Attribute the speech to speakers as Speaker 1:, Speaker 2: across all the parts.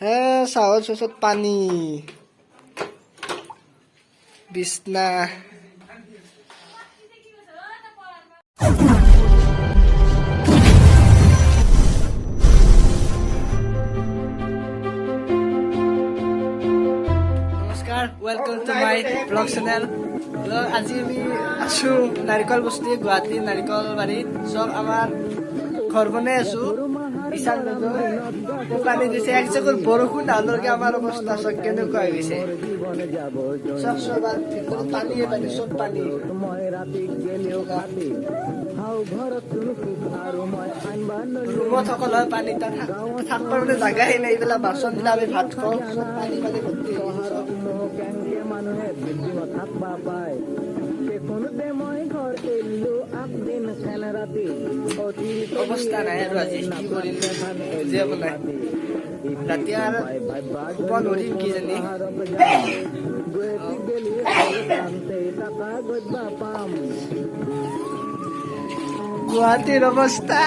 Speaker 1: হে চাহৰ চচত পানী বিছনা নমস্কাৰ welcome to my blog channel আজি আমি আছো নাৰিকল বস্তি গুৱাহাটী নাৰিকল বাৰীত চব আমাৰ ঘৰ বনাই আছো ইশান পানী দিছে এক চকুৰ বৰষুণ ডালৰকে আমাৰ অৱস্থা চব কেনেকুৱা হৈ গৈছে চব পানী পানী চব পানী ৰুমত সকল হয় পানী থাকবাৰ মানে জাগাই নাই এইবিলাক বাচন দিলে আমি ভাত খাওঁ চব পানী পানী ভৰ্তি মানুহে থাকবা পায় অৱস্থা নাই আৰু আজি কি কৰিম বুজিয়ে পোৱা নাই ৰাতি আৰু শুব নোৱাৰিম কি জানি গুৱাহাটীৰ অৱস্থা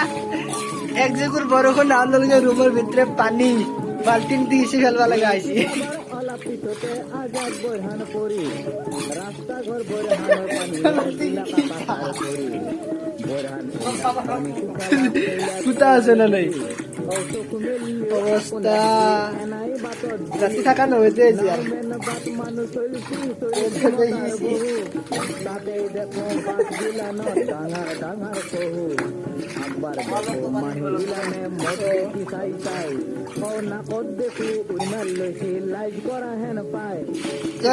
Speaker 1: এক জেগুৰ বৰষুণ ডাঙৰ লগে ৰুমৰ ভিতৰে পানী বাল্টিং দি সিঁচি ফেলবা লগা হৈছে ফুটা আছে না নাই অৱস্থা ৰাতি থকা নহয় যে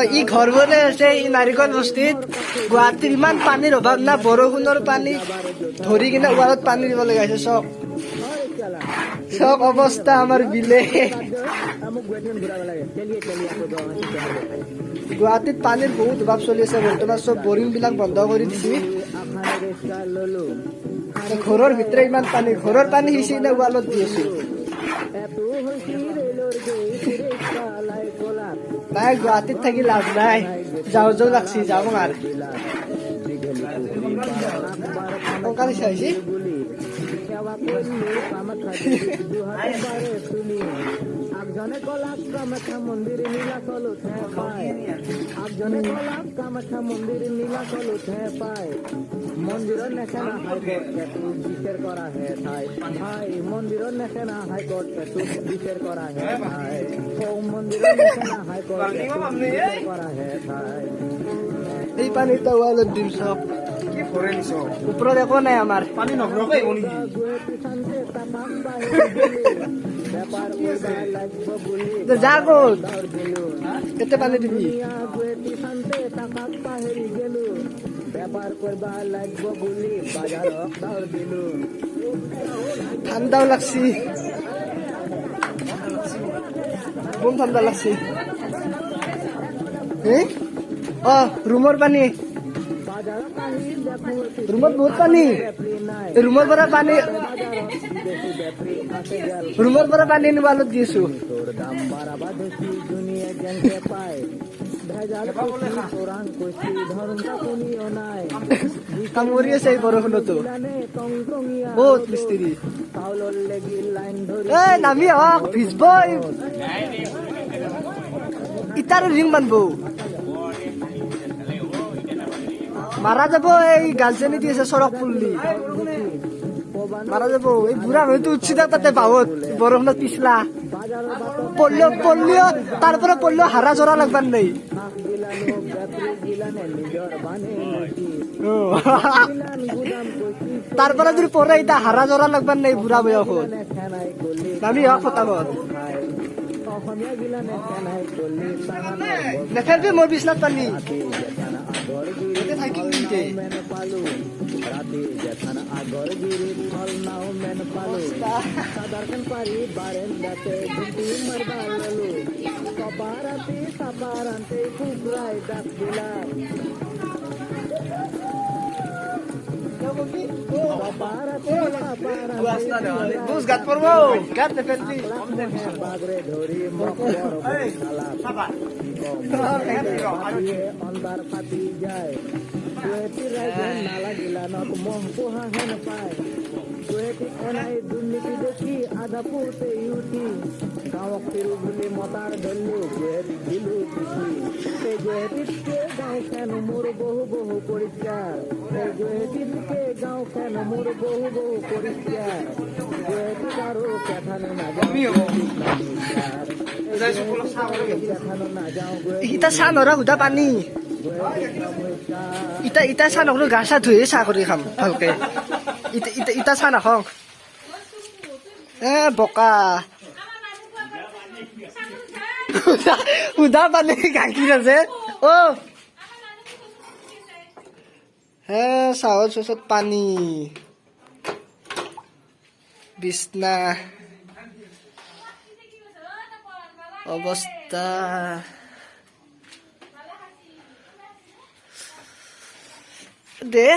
Speaker 1: ই ঘৰ বনাই আছে ই নাৰিকল বস্তিত গুৱাহাটীৰ ইমান পানীৰ অভাৱ না বৰষুণৰ পানী ধৰি কিনে ৱালত পানী দিব লগা হৈছে চব অৱস্থা আমাৰ বিলে গুৱাহাটীত পানীৰ বহুত অভাৱ চলি আছে বৰ্তমান চব বৰিং বিলাক বন্ধ কৰি দিছে ঘৰৰ ভিতৰে ইমান পানী ঘৰৰ পানী সিঁচি কিনে ৱালত দি আছো নাই গুৱাহাটীত থাকি লাভ নাই যাওঁ যাওঁ লাগছি যাওঁ আৰু কঁকাল চাইছি আগজনে কলাক কামাখ্যা মন্দিৰ নীলাচল উঠে পায় আগজনে কলাক কামাখ্যা মন্দিৰ নীলাচল উঠে পায় মন্দিৰৰ নেখেনা হাইকোৰ্ট বিচাৰ কৰা হে ঠাই ভাই মন্দিৰৰ নেখেনা হাইকোৰ্ট বিচাৰ কৰা হে ঠাই মন্দিৰৰ নেখেনা হাইকোৰ্ট বিচাৰ কৰা হে ঠাই এই পানীটা ৱালত দিম চব ওপৰত একো নাই আমাৰ পানী নভৰকে যা ক'ত কেতে পানী দিবি ঠাণ্ডাও লাগছি বম ঠাণ্ডা লাগছি ৰুমৰ পানী ৰুমত বহুত পানী ৰুমৰ পৰা পানী ৱালত দি আছো কাম কৰি আছে এই বৰষুণতো বহুত মিস্ত্ৰী নামি হওক ভিজব ইটাৰ ৰিং বান্ধব মাৰা যাব এই গাৰ্লজনী দি আছে চৰক পুল্লি মাৰা যাব এই বুঢ়া হয়তো উঠছি তাতে বাৱত বৰষুণত পিছলা পল্লিও তাৰ পৰা পল্লিও হাৰা জৰা লাগবাৰ নাই তাৰ পৰা যদি পৰে এতিয়া হাৰা জৰা লাগবাৰ নাই বুঢ়া বয়সত নামি হওক ফটাফট নেখেলবি মোৰ বিছনাত পানী Bus gat porbo, gat defendi. Ondar pati jai, kueti raja nala gila not moh puha hen pai, kueti enai dunia দেখি পুতে উঠি গাঁৱক ফিৰো বুলি মতাৰ ধৰিলো গুৱাহাটীত দিলো পিঠি এই গুৱাহাটীতকে গাঁওখন মোৰ বহু বহু পৰিষ্কাৰ এই গুৱাহাটীতকে গাঁওখন মোৰ বহু বহু পৰিষ্কাৰ গুৱাহাটীত আৰু কেথানো নাযাওঁ কেথানো নাযাওঁ
Speaker 2: ইটা চাহ নৰা সুধা পানী ইটা ইটা চাহ নকৰো গা চা ধুয়ে চাহ কৰি খাম ভালকে ইটা ইটা ইটা চাহ নাখাওঁ বকা সুধা পানী গাখীৰ আছে চাহৰ চচত পানী বিছনা অৱস্থা দে